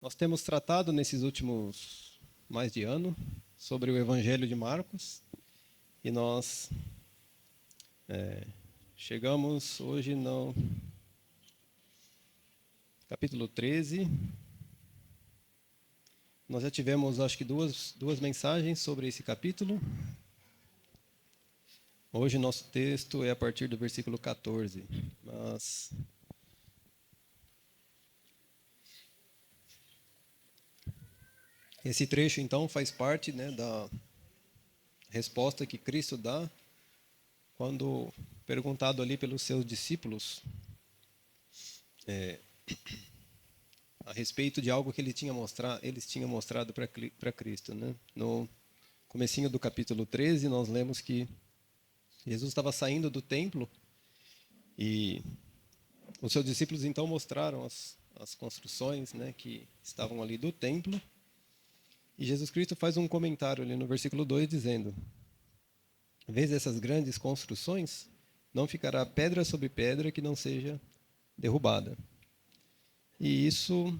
Nós temos tratado nesses últimos mais de ano sobre o Evangelho de Marcos e nós chegamos hoje no capítulo 13. Nós já tivemos, acho que, duas mensagens sobre esse capítulo. Hoje nosso texto é a partir do versículo 14. Mas esse trecho, então, faz parte, da resposta que Cristo dá quando perguntado ali pelos seus discípulos a respeito de algo que eles tinham mostrado para Cristo. No comecinho do capítulo 13, nós lemos que Jesus estava saindo do templo e os seus discípulos então mostraram as construções que estavam ali do templo. E Jesus Cristo faz um comentário ali no versículo 2 dizendo: vês essas grandes construções? Não ficará pedra sobre pedra que não seja derrubada. E isso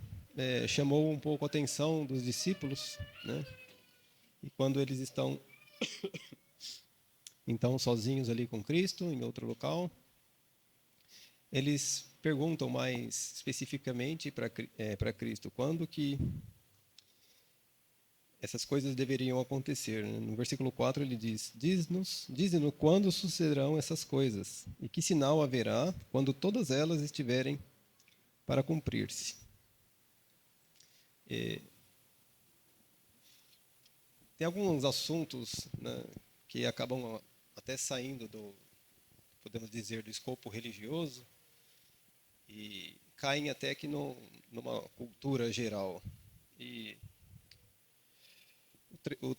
chamou um pouco a atenção dos discípulos, E quando eles estão então sozinhos ali com Cristo, em outro local, eles perguntam mais especificamente para Cristo quando que essas coisas deveriam acontecer. No versículo 4 ele diz: dize-nos quando sucederão essas coisas, e que sinal haverá quando todas elas estiverem para cumprir-se. Tem alguns assuntos que acabam até saindo podemos dizer, do escopo religioso e caem até que numa cultura geral. E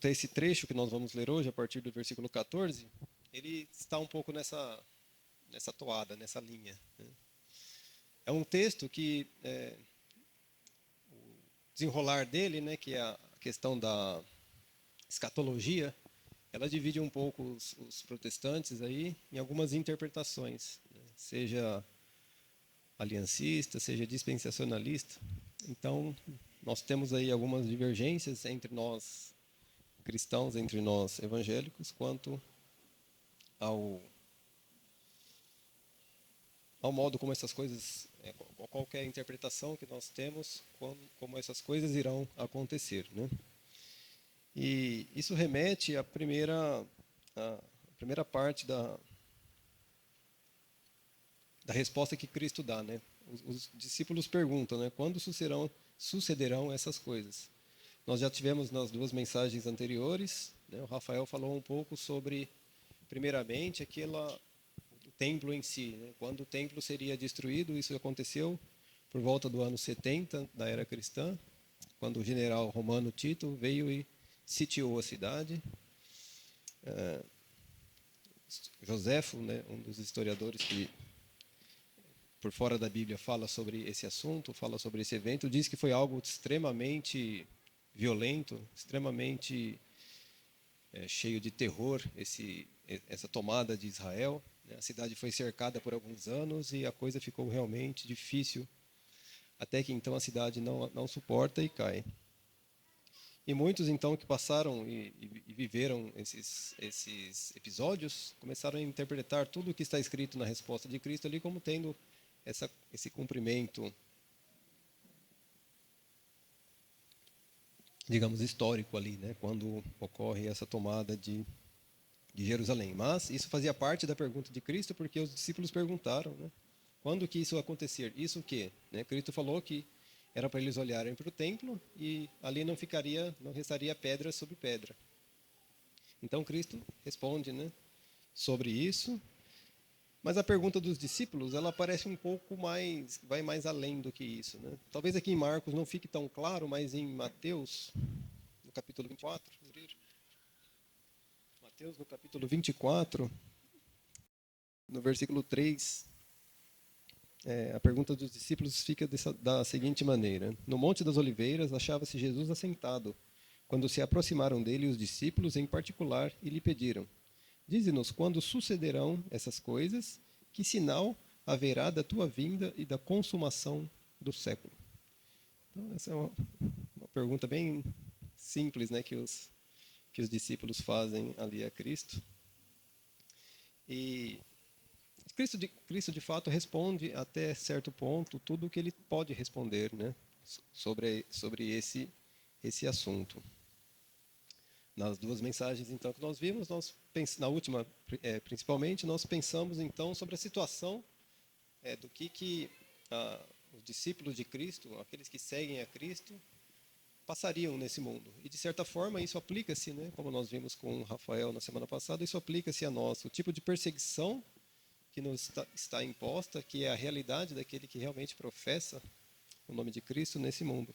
esse trecho que nós vamos ler hoje, a partir do versículo 14, ele está um pouco nessa toada, nessa linha. É um texto que o desenrolar dele, que é a questão da escatologia, ela divide um pouco os protestantes aí em algumas interpretações, seja aliancista, seja dispensacionalista. Então, nós temos aí algumas divergências entre nós cristãos, entre nós evangélicos, quanto ao modo como essas coisas, qualquer interpretação que nós temos, como essas coisas irão acontecer, E isso remete à primeira parte da resposta que Cristo dá, Os discípulos perguntam, quando sucederão essas coisas? Nós já tivemos nas duas mensagens anteriores, o Rafael falou um pouco sobre, primeiramente, o templo em si, quando o templo seria destruído. Isso aconteceu por volta do ano 70 da era cristã, quando o general romano Tito veio e sitiou a cidade. Joséfo, um dos historiadores que por fora da Bíblia fala sobre esse assunto, fala sobre esse evento, diz que foi algo extremamente violento, extremamente cheio de terror, essa tomada de Israel. A cidade foi cercada por alguns anos e a coisa ficou realmente difícil, até que então a cidade não suporta e cai. E muitos então que passaram e viveram esses episódios começaram a interpretar tudo o que está escrito na resposta de Cristo ali como tendo esse cumprimento, digamos, histórico ali, quando ocorre essa tomada de Jerusalém. Mas isso fazia parte da pergunta de Cristo, porque os discípulos perguntaram, quando que isso ia acontecer? Isso o quê? Cristo falou que era para eles olharem para o templo e ali não restaria pedra sobre pedra. Então Cristo responde, sobre isso. Mas a pergunta dos discípulos, ela parece um pouco mais, vai mais além do que isso, Talvez aqui em Marcos não fique tão claro, mas em Mateus, no capítulo 24, Mateus, no capítulo 24, no versículo 3, a pergunta dos discípulos fica da seguinte maneira: no Monte das Oliveiras achava-se Jesus assentado, quando se aproximaram dele os discípulos em particular e lhe pediram: dize-nos quando sucederão essas coisas, que sinal haverá da tua vinda e da consumação do século? Então, essa é uma pergunta bem simples, né, que os discípulos fazem ali a Cristo. E Cristo, de fato, responde até certo ponto tudo o que ele pode responder, né, sobre esse assunto. Nas duas mensagens, então, que nós vimos, na última, principalmente, nós pensamos, então, sobre a situação do que os discípulos de Cristo, aqueles que seguem a Cristo, passariam nesse mundo. E, de certa forma, isso aplica-se, né, como nós vimos com o Rafael na semana passada, isso aplica-se a nós. O tipo de perseguição que nos está imposta, que é a realidade daquele que realmente professa o nome de Cristo nesse mundo.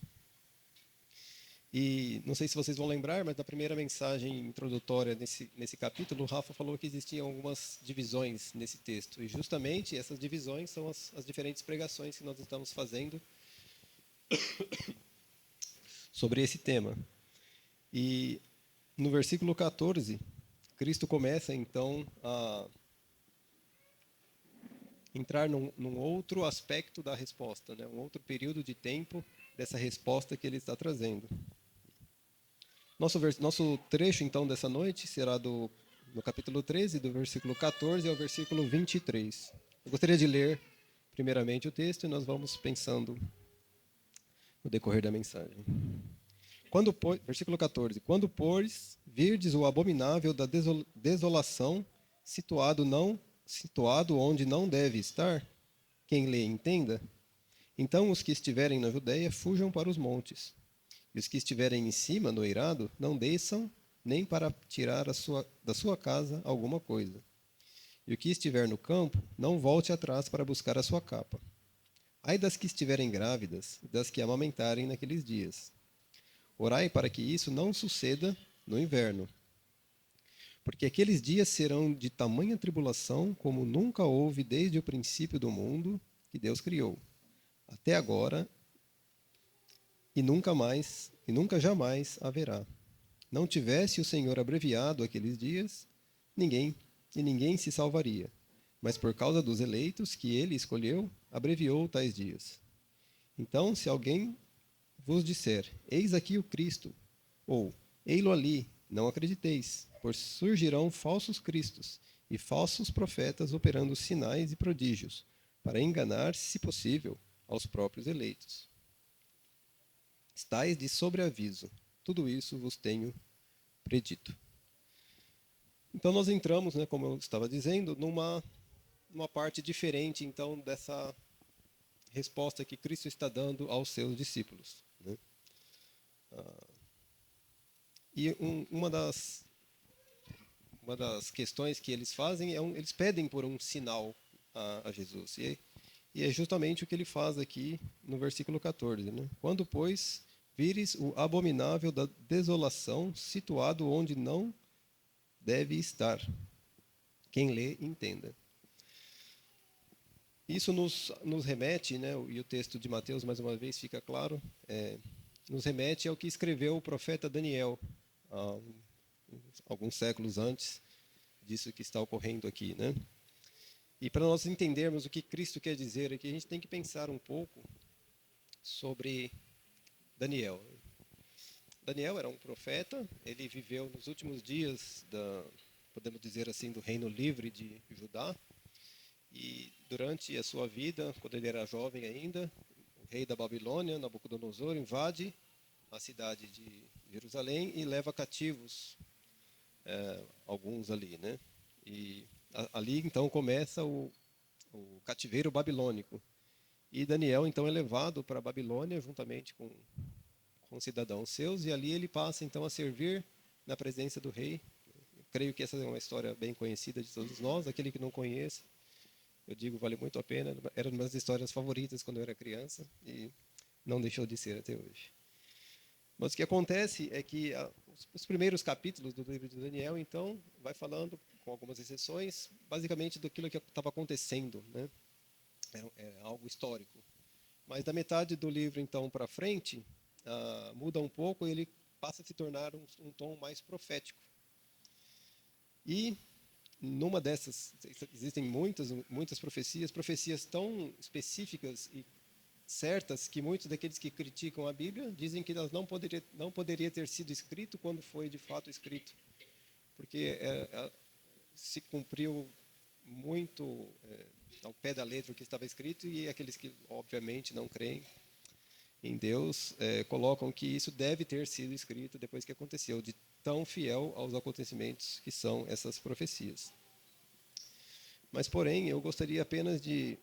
E não sei se vocês vão lembrar, mas na primeira mensagem introdutória nesse capítulo, o Rafa falou que existiam algumas divisões nesse texto. E justamente essas divisões são as diferentes pregações que nós estamos fazendo sobre esse tema. E no versículo 14, Cristo começa então a entrar num outro aspecto da resposta, né? Um outro período de tempo dessa resposta que ele está trazendo. Nosso trecho, então, dessa noite será no capítulo 13, do versículo 14 ao versículo 23. Eu gostaria de ler, primeiramente, o texto e nós vamos pensando no decorrer da mensagem. Versículo 14. Quando, pois, virdes o abominável da desolação, situado onde não deve estar, quem lê entenda, então os que estiverem na Judéia fujam para os montes. E os que estiverem em cima, no eirado, não desçam nem para tirar da sua casa alguma coisa. E o que estiver no campo, não volte atrás para buscar a sua capa. Ai das que estiverem grávidas e das que amamentarem naqueles dias. Orai para que isso não suceda no inverno. Porque aqueles dias serão de tamanha tribulação como nunca houve desde o princípio do mundo que Deus criou, até agora e nunca jamais haverá. Não tivesse o Senhor abreviado aqueles dias, ninguém se salvaria. Mas por causa dos eleitos que ele escolheu, abreviou tais dias. Então, se alguém vos disser, eis aqui o Cristo, ou ei-lo ali, não acrediteis, pois surgirão falsos cristos e falsos profetas operando sinais e prodígios, para enganar, se possível, aos próprios eleitos. Estais de sobreaviso, tudo isso vos tenho predito. Então nós entramos, né, como eu estava dizendo, numa parte diferente então dessa resposta que Cristo está dando aos seus discípulos, né? E uma das questões que eles fazem eles pedem por um sinal a Jesus. E é justamente o que ele faz aqui no versículo 14, né? Quando, pois, vires o abominável da desolação situado onde não deve estar. Quem lê, entenda. Isso nos remete, né, e o texto de Mateus, mais uma vez, fica claro, nos remete ao que escreveu o profeta Daniel, alguns séculos antes disso que está ocorrendo aqui, né? E para nós entendermos o que Cristo quer dizer aqui, a gente tem que pensar um pouco sobre Daniel. Daniel era um profeta, ele viveu nos últimos dias podemos dizer assim, do reino livre de Judá. E durante a sua vida, quando ele era jovem ainda, o rei da Babilônia, Nabucodonosor, invade a cidade de Jerusalém e leva cativos alguns ali, né? E ali então começa o cativeiro babilônico. E Daniel então é levado para a Babilônia juntamente com cidadãos seus, e ali ele passa então a servir na presença do rei. Eu creio que essa é uma história bem conhecida de todos nós. Aquele que não conhece, eu digo, vale muito a pena. Era uma das histórias favoritas quando eu era criança e não deixou de ser até hoje. Mas o que acontece é que os primeiros capítulos do livro de Daniel, então, vai falando, com algumas exceções, basicamente daquilo que estava acontecendo, né? É algo histórico. Mas da metade do livro, então, para frente, muda um pouco e ele passa a se tornar um tom mais profético. E numa dessas, existem muitas profecias tão específicas e certas que muitos daqueles que criticam a Bíblia dizem que elas não poderia ter sido escrito quando foi de fato escrito, porque se cumpriu muito ao pé da letra o que estava escrito, e aqueles que obviamente não creem em Deus colocam que isso deve ter sido escrito depois que aconteceu, de tão fiel aos acontecimentos que são essas profecias. Mas, porém, eu gostaria apenas de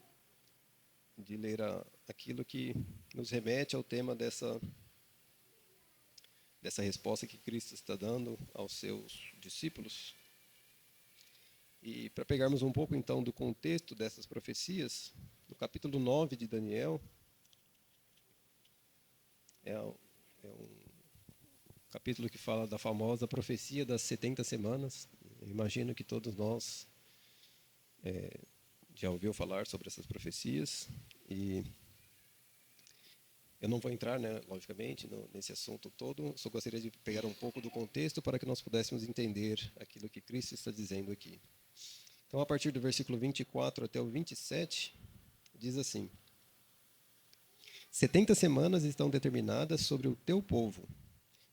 ler aquilo que nos remete ao tema dessa resposta que Cristo está dando aos seus discípulos. E para pegarmos um pouco, então, do contexto dessas profecias, no capítulo 9 de Daniel, é um capítulo que fala da famosa profecia das 70 semanas. Eu imagino que todos nós já ouviu falar sobre essas profecias, e eu não vou entrar, logicamente, nesse assunto todo, só gostaria de pegar um pouco do contexto para que nós pudéssemos entender aquilo que Cristo está dizendo aqui. Então, a partir do versículo 24 até o 27, diz assim: 70 semanas estão determinadas sobre o teu povo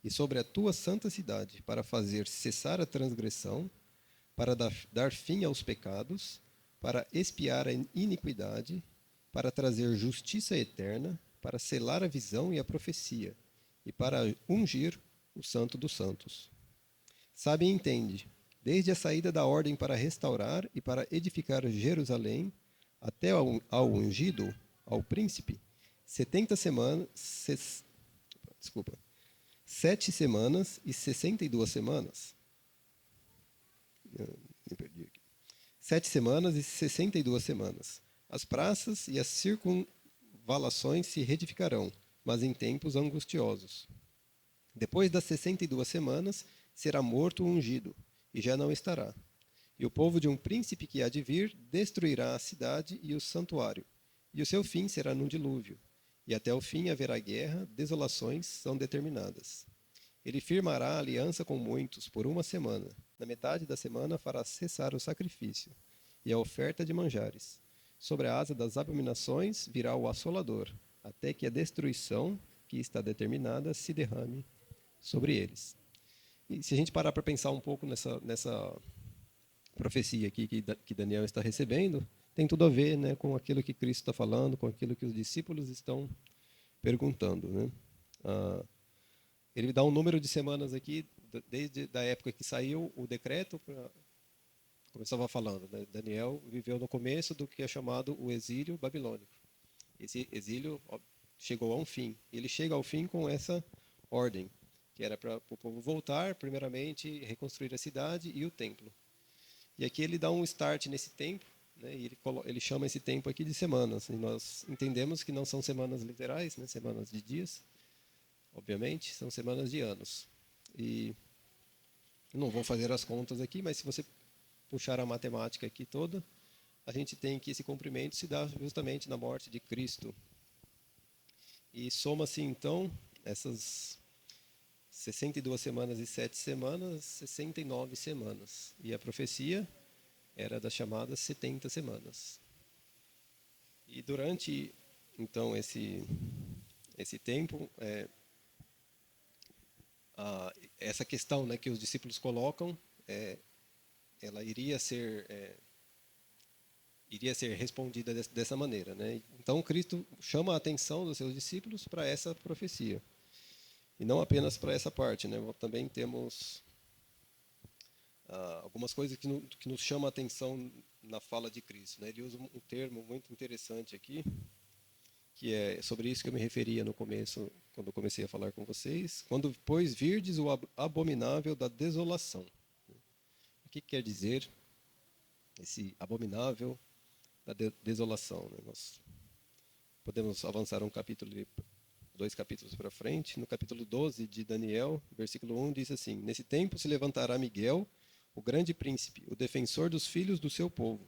e sobre a tua santa cidade, para fazer cessar a transgressão, para dar fim aos pecados, para expiar a iniquidade, para trazer justiça eterna, para selar a visão e a profecia, e para ungir o Santo dos Santos. Sabe e entende, desde a saída da ordem para restaurar e para edificar Jerusalém, até ao ungido, ao príncipe, 70 semanas, 7 semanas e 62 semanas. Me perdi aqui. 7 semanas e 62 semanas. As praças e as circunvalações se reedificarão, mas em tempos angustiosos. Depois das 62 semanas, será morto o ungido, e já não estará. E o povo de um príncipe que há de vir destruirá a cidade e o santuário, e o seu fim será num dilúvio. E até o fim haverá guerra, desolações são determinadas. Ele firmará aliança com muitos por 1 semana. Na metade da semana fará cessar o sacrifício e a oferta de manjares. Sobre a asa das abominações virá o assolador, até que a destruição que está determinada se derrame sobre eles. E se a gente parar para pensar um pouco nessa profecia aqui que Daniel está recebendo, tem tudo a ver, com aquilo que Cristo está falando, com aquilo que os discípulos estão perguntando. Ele dá um número de semanas aqui, desde a época que saiu o decreto, como eu estava falando, Daniel viveu no começo do que é chamado o exílio babilônico. Esse exílio chegou a um fim. Ele chega ao fim com essa ordem, que era para o povo voltar, primeiramente, reconstruir a cidade e o templo. E aqui ele dá um start nesse tempo, e ele chama esse tempo aqui de semanas. E nós entendemos que não são semanas literais, semanas de dias, obviamente, são semanas de anos. E eu não vou fazer as contas aqui, mas se você puxar a matemática aqui toda, a gente tem que esse cumprimento se dá justamente na morte de Cristo. E soma-se então essas 62 semanas e 7 semanas, 69 semanas. E a profecia era das chamadas 70 semanas. E durante, então, esse tempo, essa questão que os discípulos colocam, ela iria ser respondida dessa maneira. Então, Cristo chama a atenção dos seus discípulos para essa profecia. E não apenas para essa parte. Também temos algumas coisas que nos chamam a atenção na fala de Cristo. Ele usa um termo muito interessante aqui, que é sobre isso que eu me referia no começo, quando eu comecei a falar com vocês. Quando, pois, virdes o abominável da desolação. O que quer dizer esse abominável da desolação? Nós podemos avançar dois capítulos para frente. No capítulo 12 de Daniel, versículo 1, diz assim: Nesse tempo se levantará Miguel, o grande príncipe, o defensor dos filhos do seu povo,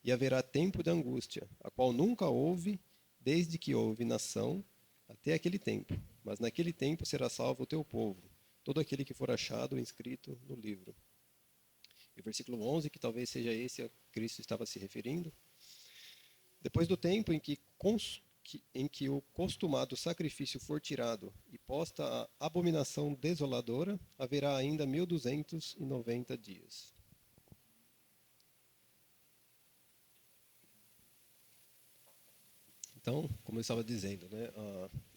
e haverá tempo de angústia, a qual nunca houve, desde que houve nação, até aquele tempo. Mas naquele tempo será salvo o teu povo, todo aquele que for achado inscrito no livro. E o versículo 11, que talvez seja esse a Cristo estava se referindo: Depois do tempo em que em que o costumado sacrifício for tirado e posta a abominação desoladora, haverá ainda 1290 dias. Então, como eu estava dizendo, né,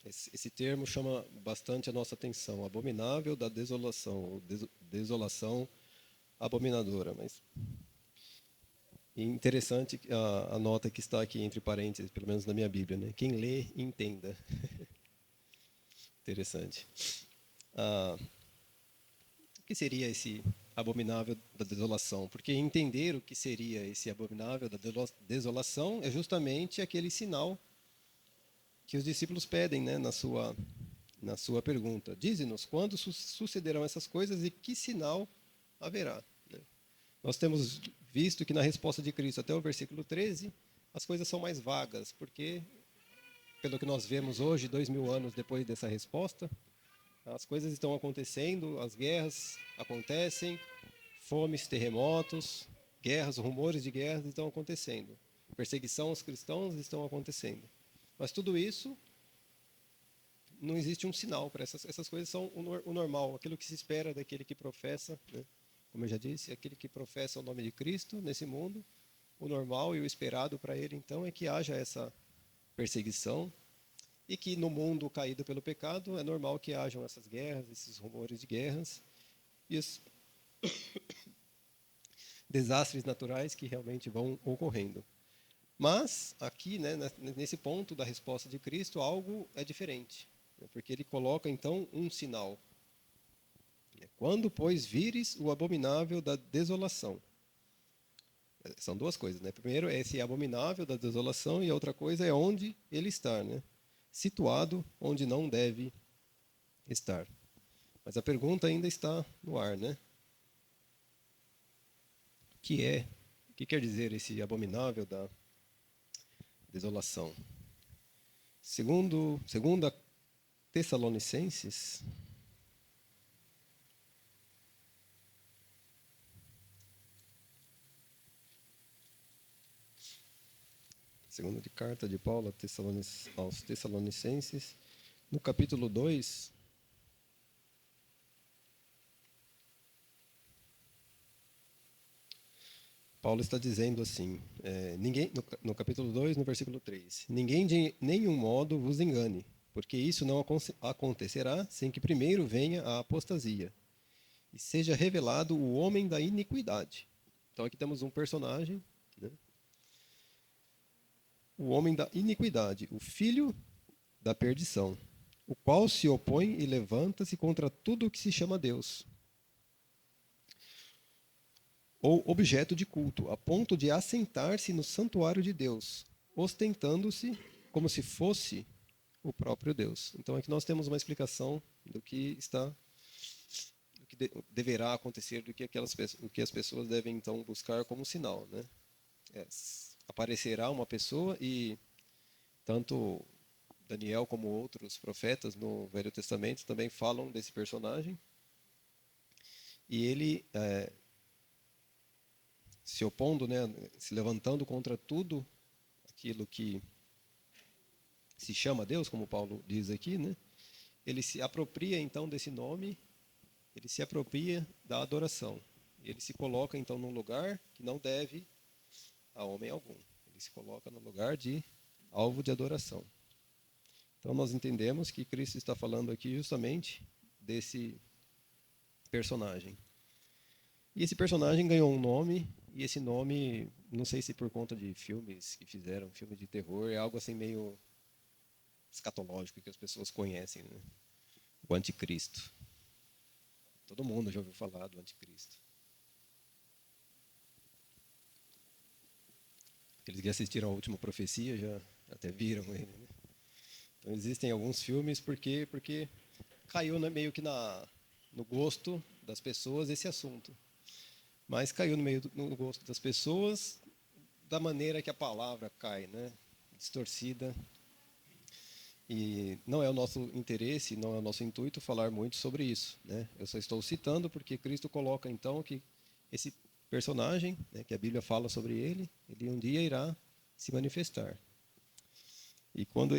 esse termo chama bastante a nossa atenção, abominável da desolação, ou desolação abominadora. Mas interessante a nota que está aqui entre parênteses, pelo menos na minha Bíblia, né? Quem lê, entenda. Interessante. O que seria esse abominável da desolação? Porque entender o que seria esse abominável da desolação é justamente aquele sinal que os discípulos pedem, né, na sua pergunta. Dize-nos quando sucederão essas coisas e que sinal haverá. Né? Nós temos visto que na resposta de Cristo até o versículo 13, as coisas são mais vagas, porque, pelo que nós vemos hoje, 2000 anos depois dessa resposta, as coisas estão acontecendo, as guerras acontecem, fomes, terremotos, guerras, rumores de guerras estão acontecendo. Perseguição aos cristãos estão acontecendo. Mas tudo isso, não existe um sinal para essas coisas, são o normal, aquilo que se espera daquele que professa, né? Como eu já disse, aquele que professa o nome de Cristo nesse mundo, o normal e o esperado para ele, então, é que haja essa perseguição e que no mundo caído pelo pecado é normal que hajam essas guerras, esses rumores de guerras e os desastres naturais que realmente vão ocorrendo. Mas, aqui, né, nesse ponto da resposta de Cristo, algo é diferente, né, porque ele coloca, então, um sinal. Quando, pois, vires o abominável da desolação. São duas coisas, né? Primeiro é esse abominável da desolação e a outra coisa é onde ele está, né? Situado onde não deve estar. Mas a pergunta ainda está no ar, né? O que quer dizer esse abominável da desolação? Segunda Tessalonicenses, segunda de carta de Paulo aos Tessalonicenses, no capítulo 2, Paulo está dizendo assim, no capítulo 2, no versículo 3, ninguém de nenhum modo vos engane, porque isso não acontecerá sem que primeiro venha a apostasia e seja revelado o homem da iniquidade. Então aqui temos um personagem, né? O homem da iniquidade, o filho da perdição, o qual se opõe e levanta-se contra tudo o que se chama Deus, ou objeto de culto, a ponto de assentar-se no santuário de Deus, ostentando-se como se fosse o próprio Deus. Então aqui nós temos uma explicação do que deverá acontecer, o que as pessoas devem então buscar como sinal, né? Aparecerá uma pessoa e tanto Daniel como outros profetas no Velho Testamento também falam desse personagem e ele se opondo, né, se levantando contra tudo aquilo que se chama Deus, como Paulo diz aqui, né? Ele se apropria então desse nome, ele se apropria da adoração. Ele se coloca então num lugar que não deve a homem algum. Ele se coloca no lugar de alvo de adoração. Então nós entendemos que Cristo está falando aqui justamente desse personagem. E esse personagem ganhou um nome, e esse nome, não sei se por conta de filmes que fizeram, filme de terror, é algo assim meio escatológico que as pessoas conhecem, né? O anticristo. Todo mundo já ouviu falar do anticristo. Aqueles que assistiram a Última Profecia já até viram ele, né? Então existem alguns filmes porque caiu, né, meio que no gosto das pessoas esse assunto. Mas caiu no gosto das pessoas da maneira que a palavra cai, né? Distorcida. E não é o nosso interesse, não é o nosso intuito falar muito sobre isso, né? Eu só estou citando porque Cristo coloca então que esse personagem, né, que a Bíblia fala sobre ele um dia irá se manifestar. E quando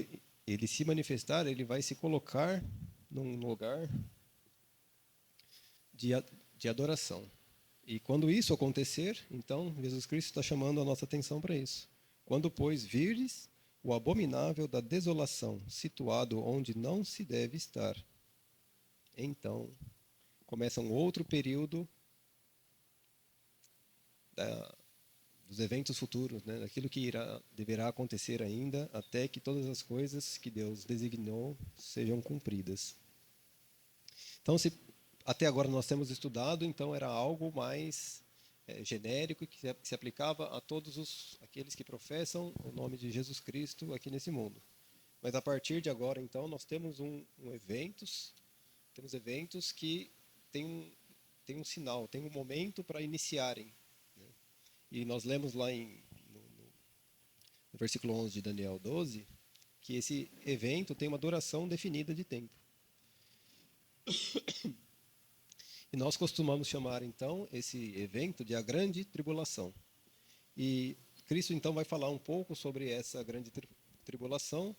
ele se manifestar, ele vai se colocar num lugar de adoração. E quando isso acontecer, então Jesus Cristo está chamando a nossa atenção para isso. Quando, pois, virdes o abominável da desolação, situado onde não se deve estar, então começa um outro período dos eventos futuros, né? Daquilo que deverá acontecer ainda, até que todas as coisas que Deus designou sejam cumpridas. Então, se até agora nós temos estudado, então era algo mais genérico que se aplicava a todos aqueles que professam o nome de Jesus Cristo aqui nesse mundo. Mas a partir de agora, então, nós temos temos eventos que têm um sinal, têm um momento para iniciarem. Né? E nós lemos lá no versículo 11 de Daniel 12, que esse evento tem uma duração definida de tempo. E nós costumamos chamar, então, esse evento de a grande tribulação. E Cristo, então, vai falar um pouco sobre essa grande tribulação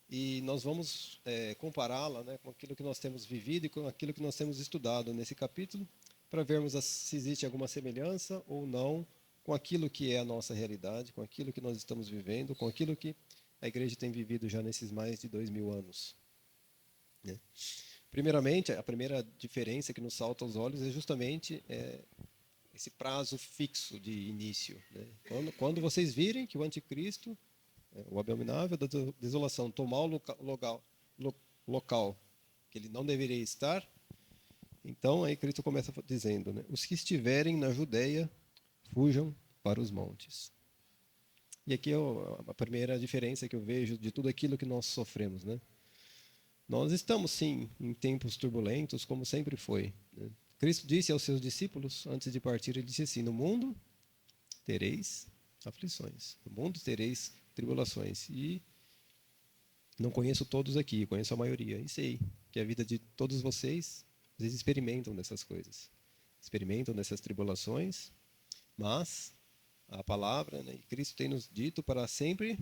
e nós vamos compará-la, né, com aquilo que nós temos vivido e com aquilo que nós temos estudado nesse capítulo, para vermos se existe alguma semelhança ou não com aquilo que é a nossa realidade, com aquilo que nós estamos vivendo, com aquilo que a igreja tem vivido já nesses mais de 2000 anos. Né? Primeiramente, a primeira diferença que nos salta aos olhos é justamente esse prazo fixo de início. Né? Quando vocês virem que o anticristo, o abominável da desolação, tomar o local que ele não deveria estar, então aí Cristo começa dizendo, né? Os que estiverem na Judeia, fujam para os montes. E aqui é a primeira diferença que eu vejo de tudo aquilo que nós sofremos, né? Nós estamos, sim, em tempos turbulentos, como sempre foi. Né? Cristo disse aos seus discípulos, antes de partir, ele disse assim, no mundo tereis aflições, no mundo tereis tribulações. E não conheço todos aqui, conheço a maioria. E sei que a vida de todos vocês, às vezes experimentam dessas coisas. Experimentam dessas tribulações, mas a palavra, né, Cristo tem nos dito para sempre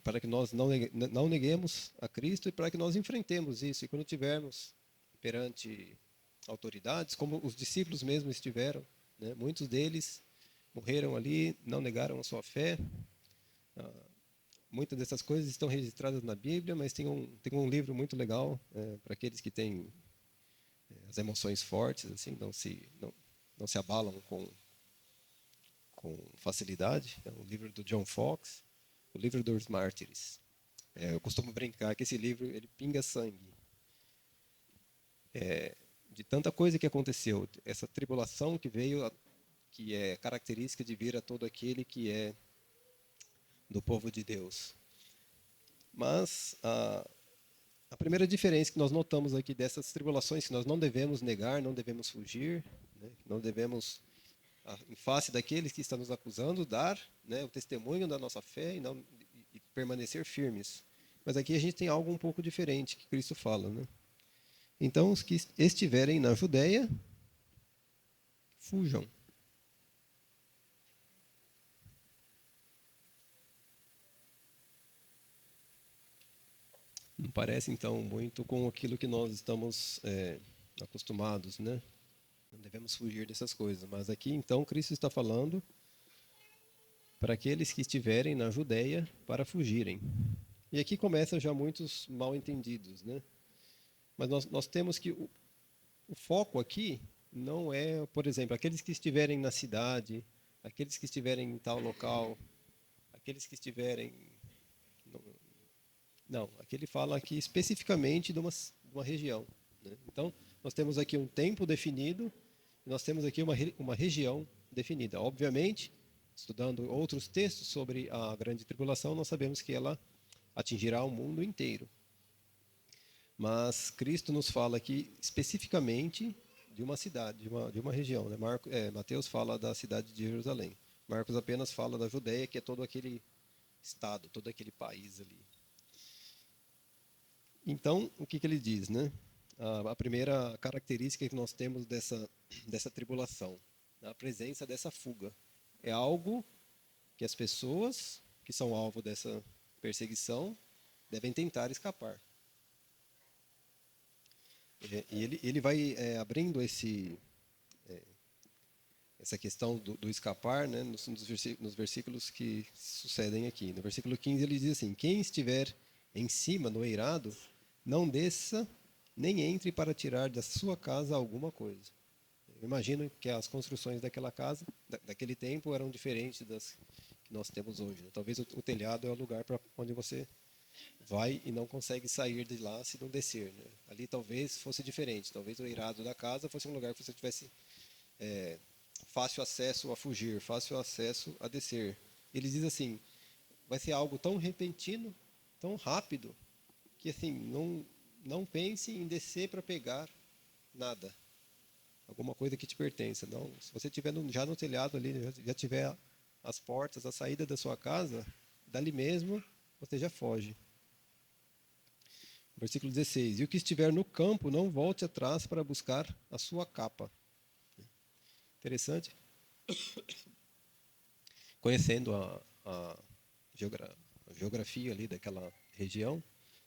para que nós não neguemos a Cristo e para que nós enfrentemos isso. E quando tivermos perante autoridades, como os discípulos mesmo estiveram, né, muitos deles morreram ali, não negaram a sua fé. Muitas dessas coisas estão registradas na Bíblia, mas tem um livro muito legal para aqueles que têm as emoções fortes, assim, não se abalam com facilidade. É um livro do John Fox, o livro dos mártires. Eu costumo brincar que esse livro ele pinga sangue. De tanta coisa que aconteceu, essa tribulação que veio, que é característica de vir a todo aquele que é do povo de Deus. Mas a primeira diferença que nós notamos aqui dessas tribulações, que nós não devemos negar, não devemos fugir, né, não devemos, em face daqueles que estão nos acusando, dar, né, o testemunho da nossa fé e permanecer firmes. Mas aqui a gente tem algo um pouco diferente que Cristo fala. Né? Então, os que estiverem na Judéia, fujam. Não parece, então, muito com aquilo que nós estamos acostumados, né? Não devemos fugir dessas coisas. Mas aqui, então, Cristo está falando para aqueles que estiverem na Judéia para fugirem. E aqui começam já muitos mal entendidos, né? Mas nós temos que o foco aqui não é, por exemplo, aqueles que estiverem na cidade, aqueles que estiverem em tal local, aqueles que estiverem... Não, aqui ele fala aqui especificamente de uma região. Né? Então, nós temos aqui um tempo definido, nós temos aqui uma região definida. Obviamente, estudando outros textos sobre a grande tribulação, nós sabemos que ela atingirá o mundo inteiro. Mas Cristo nos fala aqui especificamente de uma cidade, de uma região. Né? Mateus fala da cidade de Jerusalém. Marcos apenas fala da Judéia, que é todo aquele estado, todo aquele país ali. Então, o que ele diz, né? A primeira característica que nós temos dessa tribulação, a presença dessa fuga. É algo que as pessoas que são alvo dessa perseguição devem tentar escapar. E ele vai abrindo essa questão do escapar, né, nos versículos que sucedem aqui. No versículo 15 ele diz assim: quem estiver em cima no eirado, não desça nem entre para tirar da sua casa alguma coisa. Eu imagino que as construções daquela casa, daquele tempo, eram diferentes das que nós temos hoje, né? Talvez o telhado é o lugar para onde você vai e não consegue sair de lá se não descer, né? Ali talvez fosse diferente. Talvez o eirado da casa fosse um lugar que você tivesse fácil acesso a fugir, fácil acesso a descer. Ele diz assim: vai ser algo tão repentino, tão rápido, que assim não pense em descer para pegar nada, alguma coisa que te pertença. Não, se você estiver já no telhado ali, já tiver as portas, a saída da sua casa, dali mesmo você já foge. Versículo 16: e o que estiver no campo, não volte atrás para buscar a sua capa. Interessante. Conhecendo a geografia ali daquela região,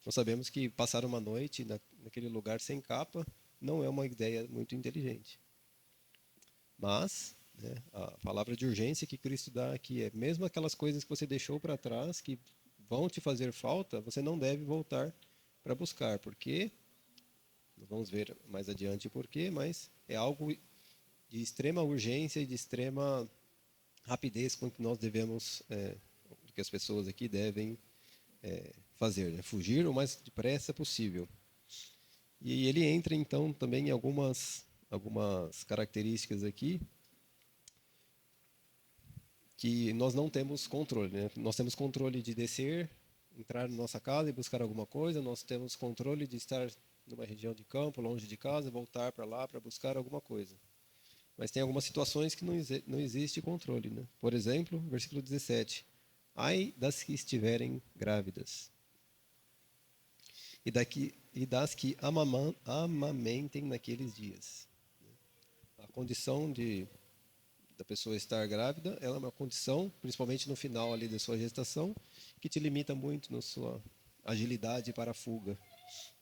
nós sabemos que passar uma noite naquele lugar sem capa não é uma ideia muito inteligente. Mas, né, a palavra de urgência que Cristo dá aqui é: mesmo aquelas coisas que você deixou para trás, que vão te fazer falta, você não deve voltar para buscar, porque, vamos ver mais adiante por quê, mas é algo de extrema urgência e de extrema rapidez com que nós devemos, que as pessoas aqui devem fazer, né? Fugir o mais depressa possível. E ele entra então também em algumas características aqui que nós não temos controle, né? Nós temos controle de descer, entrar na nossa casa e buscar alguma coisa, nós temos controle de estar numa região de campo, longe de casa, voltar para lá para buscar alguma coisa. Mas tem algumas situações que não existe controle, né? Por exemplo, versículo 17: ai das que estiverem grávidas e das que amamentem naqueles dias. A condição da pessoa estar grávida, ela é uma condição, principalmente no final ali da sua gestação, que te limita muito na sua agilidade para a fuga.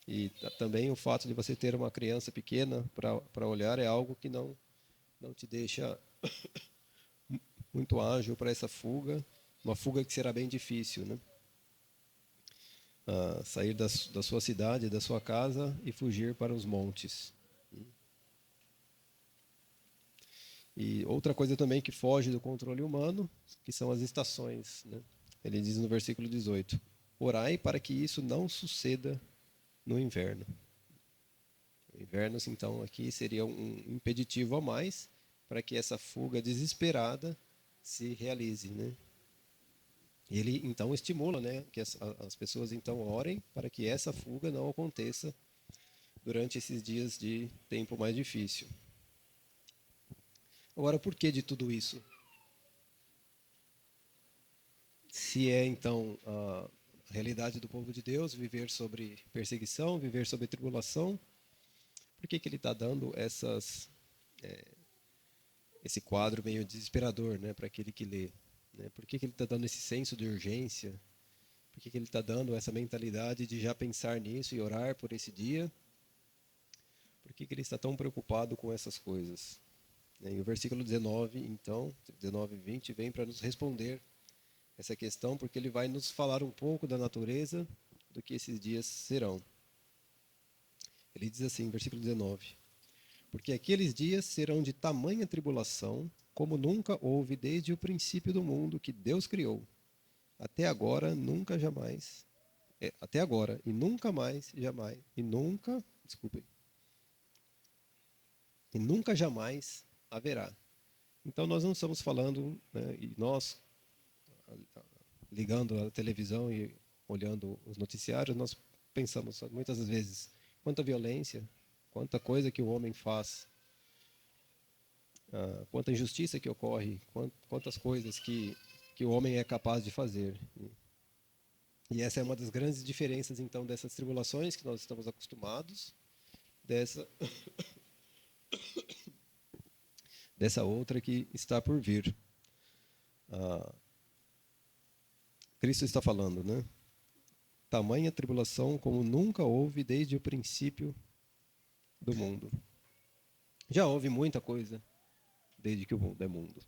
E também o fato de você ter uma criança pequena para olhar é algo que não te deixa muito ágil para essa fuga, uma fuga que será bem difícil, né? Sair da sua cidade, da sua casa e fugir para os montes. E outra coisa também que foge do controle humano, que são as estações, né? Ele diz no versículo 18: orai para que isso não suceda no inverno. O inverno, então, aqui seria um impeditivo a mais para que essa fuga desesperada se realize, né? Ele então estimula, né, que as pessoas então orem para que essa fuga não aconteça durante esses dias de tempo mais difícil. Agora, por que de tudo isso? Se é então a realidade do povo de Deus viver sobre perseguição, viver sobre tribulação, por que ele está dando esse quadro meio desesperador, né, para aquele que lê? Né? Por que ele está dando esse senso de urgência? Por que ele está dando essa mentalidade de já pensar nisso e orar por esse dia? Por que ele está tão preocupado com essas coisas? E o versículo 19, então, 19 e 20, vem para nos responder essa questão, porque ele vai nos falar um pouco da natureza do que esses dias serão. Ele diz assim, versículo 19: porque aqueles dias serão de tamanha tribulação, como nunca houve desde o princípio do mundo que Deus criou. Até agora, nunca jamais. Até agora, e nunca mais, jamais. Desculpem. E nunca jamais haverá. Então, nós não estamos falando, né, e nós, ligando a televisão e olhando os noticiários, nós pensamos muitas vezes quanta violência, quanta coisa que o homem faz, quanta injustiça que ocorre, quantas coisas que o homem é capaz de fazer. E essa é uma das grandes diferenças, então, dessas tribulações que nós estamos acostumados, dessa outra que está por vir. Cristo está falando, né? Tamanha tribulação como nunca houve desde o princípio do mundo. Já houve muita coisa desde que o mundo é mundo.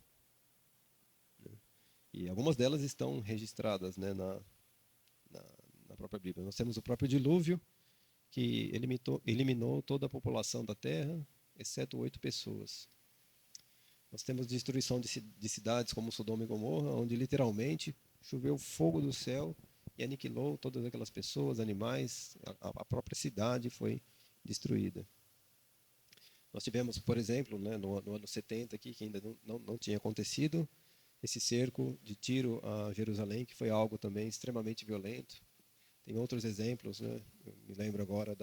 E algumas delas estão registradas, né, na, na própria Bíblia. Nós temos o próprio dilúvio, que eliminou toda a população da terra, exceto 8 pessoas. Nós temos destruição de cidades como Sodoma e Gomorra, onde literalmente choveu fogo do céu e aniquilou todas aquelas pessoas, animais, a própria cidade foi destruída. Nós tivemos, por exemplo, né, no ano 70, aqui, que ainda não tinha acontecido, esse cerco de Tiro a Jerusalém, que foi algo também extremamente violento. Tem outros exemplos, né? Eu me lembro agora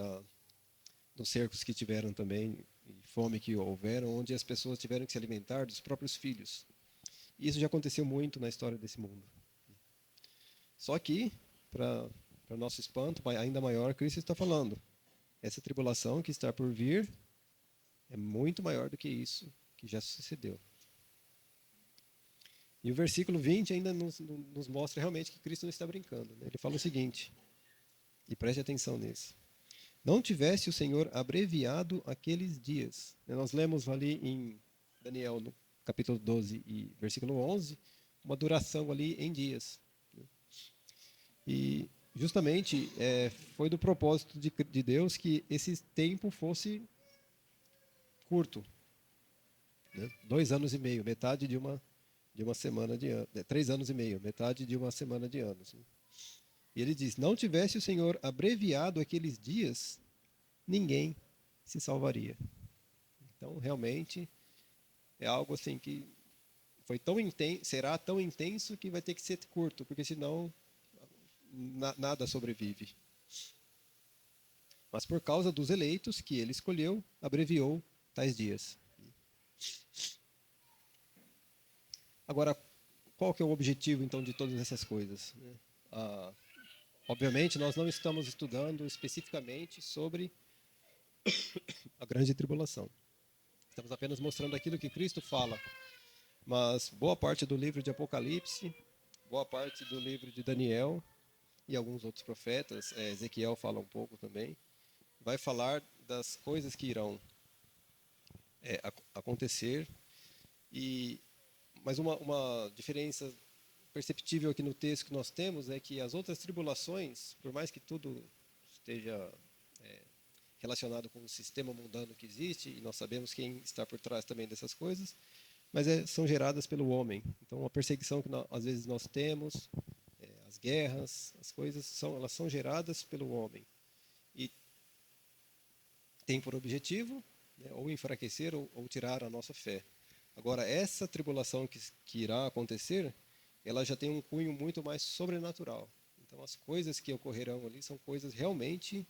dos cercos que tiveram também, e fome que houveram, onde as pessoas tiveram que se alimentar dos próprios filhos. E isso já aconteceu muito na história desse mundo. Só que, para nosso espanto, ainda maior, Cristo está falando. Essa tribulação que está por vir é muito maior do que isso que já sucedeu. E o versículo 20 ainda nos mostra realmente que Cristo não está brincando, né? Ele fala o seguinte, e preste atenção nisso. Não tivesse o Senhor abreviado aqueles dias. Nós lemos ali em Daniel, no capítulo 12 e versículo 11, uma duração ali em dias. E justamente foi do propósito de Deus que esse tempo fosse curto. Né? 2 anos e meio, metade de uma semana de anos. 3 anos e meio, metade de uma semana de anos. Né? E ele diz, não tivesse o Senhor abreviado aqueles dias, ninguém se salvaria. Então, realmente, é algo assim que foi tão será tão intenso que vai ter que ser curto, porque senão nada sobrevive. Mas por causa dos eleitos que ele escolheu, abreviou tais dias. Agora, qual que é o objetivo então de todas essas coisas? Obviamente, nós não estamos estudando especificamente sobre a grande tribulação. Estamos apenas mostrando aquilo que Cristo fala. Mas boa parte do livro de Apocalipse, boa parte do livro de Daniel e alguns outros profetas, Ezequiel fala um pouco também, vai falar das coisas que irão acontecer. Mas uma diferença perceptível aqui no texto que nós temos é que as outras tribulações, por mais que tudo esteja relacionado com o sistema mundano que existe, e nós sabemos quem está por trás também dessas coisas, mas são geradas pelo homem. Então, a perseguição que às vezes nós temos, as guerras, as coisas, elas são geradas pelo homem. E tem por objetivo, né, ou enfraquecer ou tirar a nossa fé. Agora, essa tribulação que irá acontecer, ela já tem um cunho muito mais sobrenatural. Então, as coisas que ocorrerão ali são coisas realmente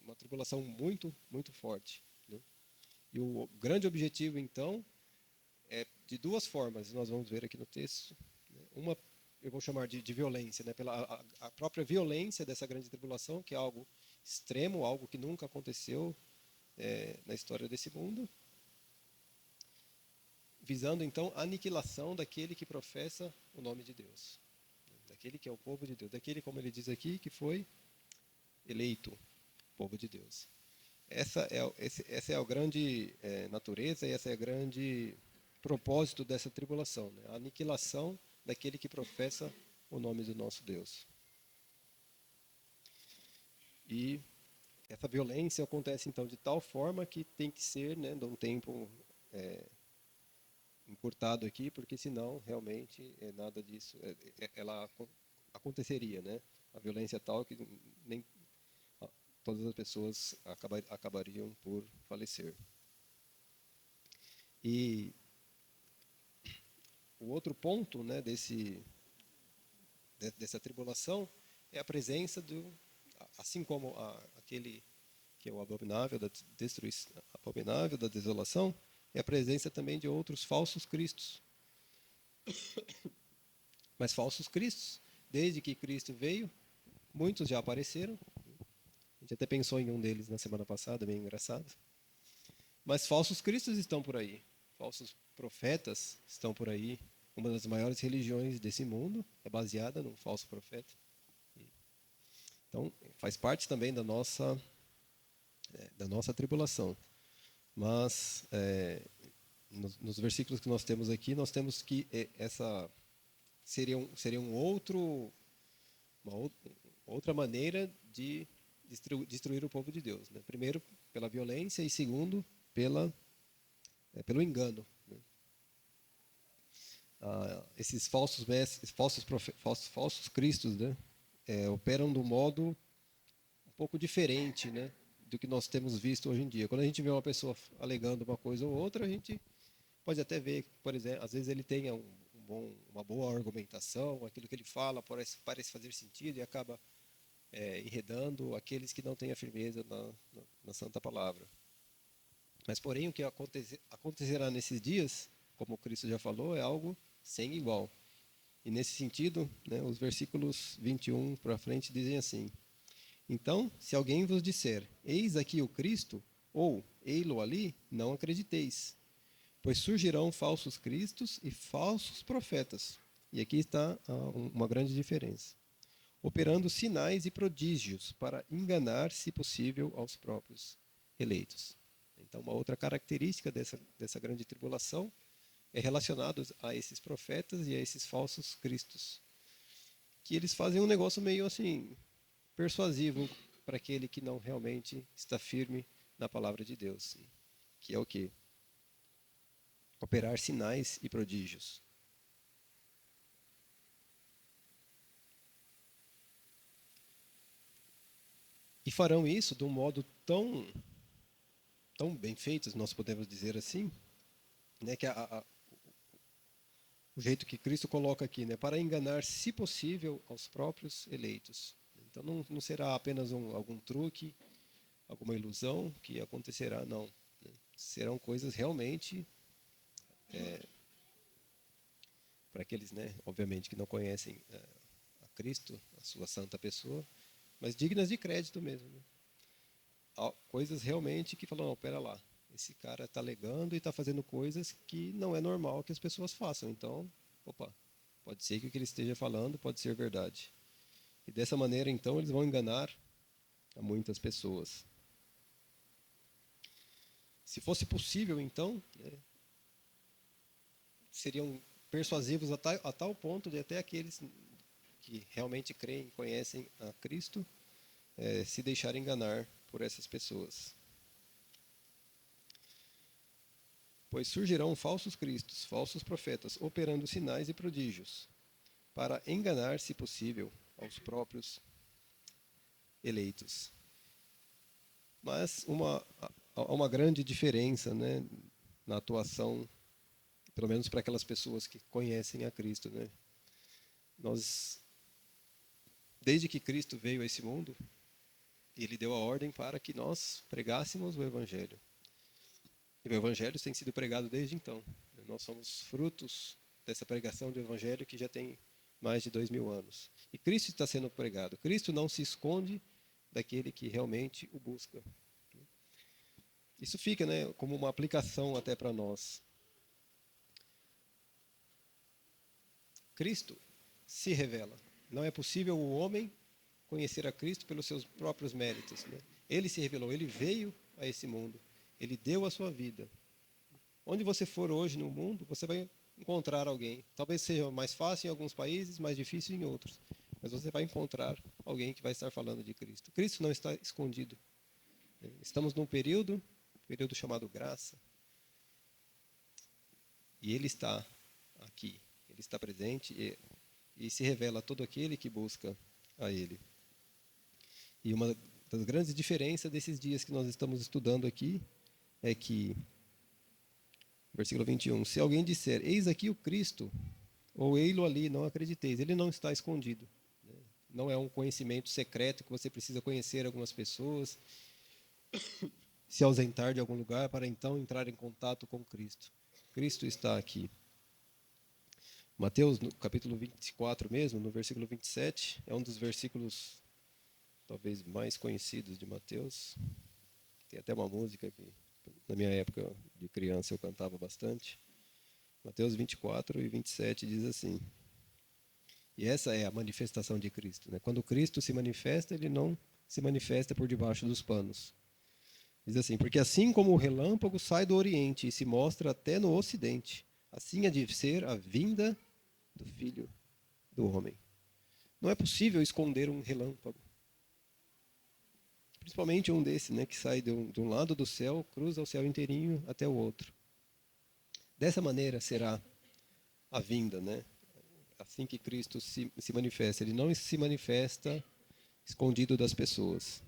uma tribulação muito, muito forte. Né? E o grande objetivo, então, é de 2 formas, nós vamos ver aqui no texto. Né? Uma, eu vou chamar de violência, né? Pela a própria violência dessa grande tribulação, que é algo extremo, algo que nunca aconteceu na história desse mundo, visando então a aniquilação daquele que professa o nome de Deus, daquele que é o povo de Deus, daquele, como ele diz aqui, que foi eleito, povo de Deus. Essa é a grande natureza e essa é a grande propósito dessa tribulação, né? A aniquilação daquele que professa o nome do nosso Deus. E essa violência acontece então de tal forma que tem que ser, né, de um tempo encurtado aqui, porque senão realmente nada disso ela aconteceria, né? A violência é tal que nem todas as pessoas acabariam por falecer. E o outro ponto, né, dessa tribulação é a presença assim como aquele que é o abominável da destruição, abominável da desolação, é a presença também de outros falsos cristos. Mas falsos cristos, desde que Cristo veio, muitos já apareceram. A gente até pensou em um deles na semana passada, bem engraçado. Mas falsos cristos estão por aí, falsos profetas estão por aí, uma das maiores religiões desse mundo é baseada num falso profeta. Então, faz parte também da nossa tribulação. Mas, nos versículos que nós temos aqui, nós temos que essa seria uma outra maneira de destruir o povo de Deus, né? Primeiro, pela violência, e segundo, pelo engano, né? Esses falsos mestres, falsos cristos, né? Operam de um modo um pouco diferente, né, do que nós temos visto hoje em dia. Quando a gente vê uma pessoa alegando uma coisa ou outra, a gente pode até ver, por exemplo, às vezes ele tenha uma boa argumentação, aquilo que ele fala parece fazer sentido e acaba enredando aqueles que não têm a firmeza na Santa Palavra. Mas, porém, o que acontecerá nesses dias, como Cristo já falou, é algo sem igual. E, nesse sentido, né, os versículos 21 para frente dizem assim: então, se alguém vos disser, eis aqui o Cristo, ou ei-lo ali, não acrediteis, pois surgirão falsos cristos e falsos profetas. E aqui está uma grande diferença. Operando sinais e prodígios para enganar, se possível, aos próprios eleitos. Então, uma outra característica dessa grande tribulação é relacionada a esses profetas e a esses falsos cristos, que eles fazem um negócio meio assim persuasivo para aquele que não realmente está firme na palavra de Deus, que é o quê? Operar sinais e prodígios. E farão isso de um modo tão bem feito, nós podemos dizer assim, né, que o jeito que Cristo coloca aqui, né, para enganar, se possível, aos próprios eleitos. Então não será apenas algum truque, alguma ilusão que acontecerá, não. Né? Serão coisas realmente para aqueles, né, obviamente, que não conhecem a Cristo, a sua santa pessoa, mas dignas de crédito mesmo. Né? Coisas realmente que falam, não, pera lá, esse cara está alegando e está fazendo coisas que não é normal que as pessoas façam. Então, opa, pode ser que o que ele esteja falando pode ser verdade. E dessa maneira, então, eles vão enganar a muitas pessoas. Se fosse possível, então, né, seriam persuasivos a tal ponto de até aqueles que realmente creem, conhecem a Cristo, se deixarem enganar por essas pessoas. Pois surgirão falsos cristos, falsos profetas, operando sinais e prodígios, para enganar, se possível, aos próprios eleitos. Mas há uma grande diferença, né, na atuação, pelo menos para aquelas pessoas que conhecem a Cristo, né? Desde que Cristo veio a esse mundo, ele deu a ordem para que nós pregássemos o Evangelho. E o Evangelho tem sido pregado desde então. Nós somos frutos dessa pregação do Evangelho que já tem mais de 2000 anos. E Cristo está sendo pregado. Cristo não se esconde daquele que realmente o busca. Isso fica, né, como uma aplicação até para nós. Cristo se revela. Não é possível o homem conhecer a Cristo pelos seus próprios méritos. Né? Ele se revelou, ele veio a esse mundo, ele deu a sua vida. Onde você for hoje no mundo, você vai encontrar alguém. Talvez seja mais fácil em alguns países, mais difícil em outros. Mas você vai encontrar alguém que vai estar falando de Cristo. Cristo não está escondido. Estamos num período chamado graça. E Ele está aqui. Ele está presente e se revela a todo aquele que busca a Ele. E uma das grandes diferenças desses dias que nós estamos estudando aqui é que, versículo 21, se alguém disser, eis aqui o Cristo, ou ei-lo ali, não acrediteis. Ele não está escondido. Né? Não é um conhecimento secreto que você precisa conhecer algumas pessoas, se ausentar de algum lugar para então entrar em contato com Cristo. Cristo está aqui. Mateus, no capítulo 24 mesmo, no versículo 27, é um dos versículos talvez mais conhecidos de Mateus. Tem até uma música que, na minha época de criança, eu cantava bastante. Mateus 24 e 27 diz assim. E essa é a manifestação de Cristo, né? Quando Cristo se manifesta, ele não se manifesta por debaixo dos panos. Diz assim: porque assim como o relâmpago sai do Oriente e se mostra até no Ocidente, assim há de ser a vinda do Filho do Homem. Não é possível esconder um relâmpago. Principalmente um desse, né, que sai de um lado do céu, cruza o céu inteirinho até o outro. Dessa maneira será a vinda, né? Assim que Cristo se manifesta. Ele não se manifesta escondido das pessoas.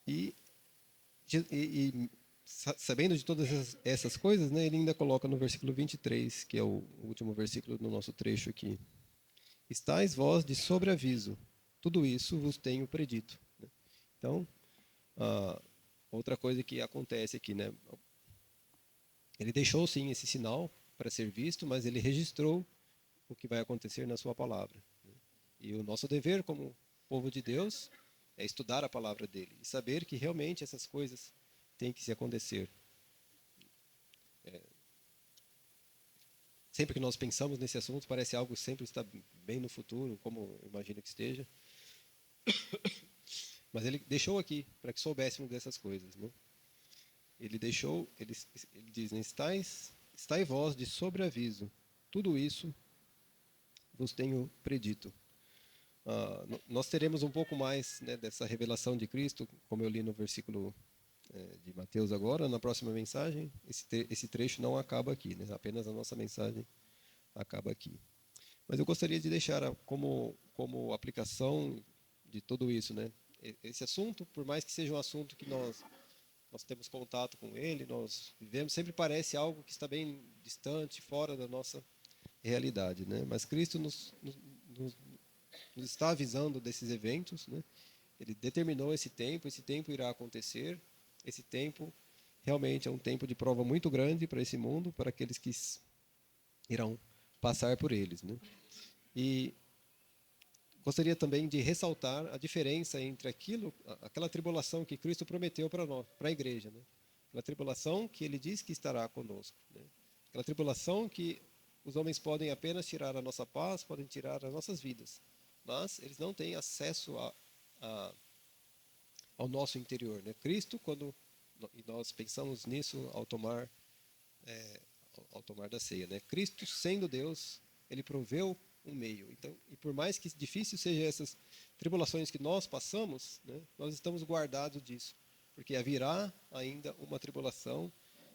E, sabendo de todas essas coisas, né, ele ainda coloca no versículo 23, que é o último versículo do nosso trecho aqui. Estais vós de sobreaviso, tudo isso vos tenho predito. Então, outra coisa que acontece aqui, né? Ele deixou sim esse sinal para ser visto, mas ele registrou o que vai acontecer na sua palavra. E o nosso dever como povo de Deus é estudar a palavra dele e saber que realmente essas coisas têm que se acontecer. Sempre que nós pensamos nesse assunto, parece algo que sempre está bem no futuro, como eu imagino que esteja. Mas ele deixou aqui para que soubéssemos dessas coisas, né? Ele deixou, ele diz, né, estai vós de sobreaviso, tudo isso vos tenho predito. Nós teremos um pouco mais, né, dessa revelação de Cristo, como eu li no versículo de Mateus agora, na próxima mensagem. Esse trecho não acaba aqui, né? Apenas a nossa mensagem acaba aqui. Mas eu gostaria de deixar como aplicação de tudo isso, né? Esse assunto, por mais que seja um assunto que nós temos contato com ele, nós vivemos, sempre parece algo que está bem distante, fora da nossa realidade, né? Mas Cristo nos está avisando desses eventos, né? Ele determinou esse tempo irá acontecer, esse tempo realmente é um tempo de prova muito grande para esse mundo, para aqueles que irão passar por eles, né? E gostaria também de ressaltar a diferença entre aquela tribulação que Cristo prometeu para nós, para a igreja, né? Aquela tribulação que ele diz que estará conosco, né? Aquela tribulação que os homens podem apenas tirar a nossa paz, podem tirar as nossas vidas, mas eles não têm acesso ao nosso interior, né? Cristo, e nós pensamos nisso ao tomar da ceia, né? Cristo, sendo Deus, ele proveu um meio. Então, e por mais que difícil sejam essas tribulações que nós passamos, né, nós estamos guardados disso, porque haverá ainda uma tribulação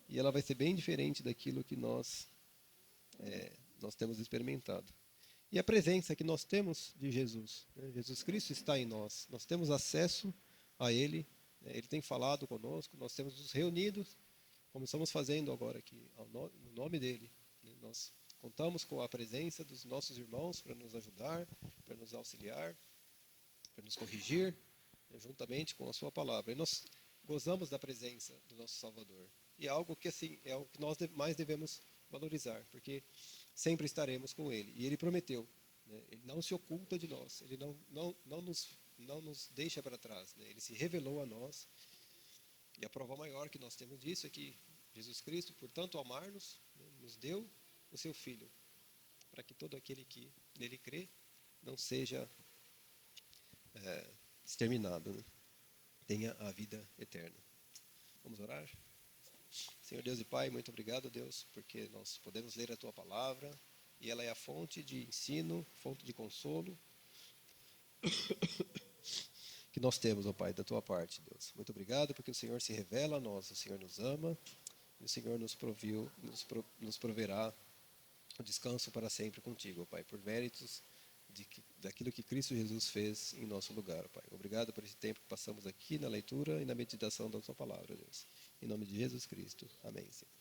e ela vai ser bem diferente daquilo que nós temos experimentado. E a presença que nós temos de Jesus, né? Jesus Cristo está em nós, nós temos acesso a Ele, né? Ele tem falado conosco, nós temos nos reunidos, como estamos fazendo agora aqui, no nome dEle, né? Nós contamos com a presença dos nossos irmãos para nos ajudar, para nos auxiliar, para nos corrigir, né? Juntamente com a Sua palavra. E nós gozamos da presença do nosso Salvador. E é algo que assim é o que nós mais devemos valorizar, porque sempre estaremos com Ele. E Ele prometeu, né? Ele não se oculta de nós, Ele não nos deixa para trás, né? Ele se revelou a nós. E a prova maior que nós temos disso é que Jesus Cristo, por tanto amar-nos, né, nos deu o seu Filho, para que todo aquele que nele crê não seja exterminado, né? Tenha a vida eterna. Vamos orar? Senhor Deus e Pai, muito obrigado, Deus, porque nós podemos ler a Tua palavra e ela é a fonte de ensino, fonte de consolo que nós temos, ó Pai, da Tua parte, Deus. Muito obrigado porque o Senhor se revela a nós, o Senhor nos ama e o Senhor nos proverá o descanso para sempre contigo, ó Pai, por méritos daquilo que Cristo Jesus fez em nosso lugar, ó Pai. Obrigado por esse tempo que passamos aqui na leitura e na meditação da Tua palavra, Deus. Em nome de Jesus Cristo. Amém, Senhor.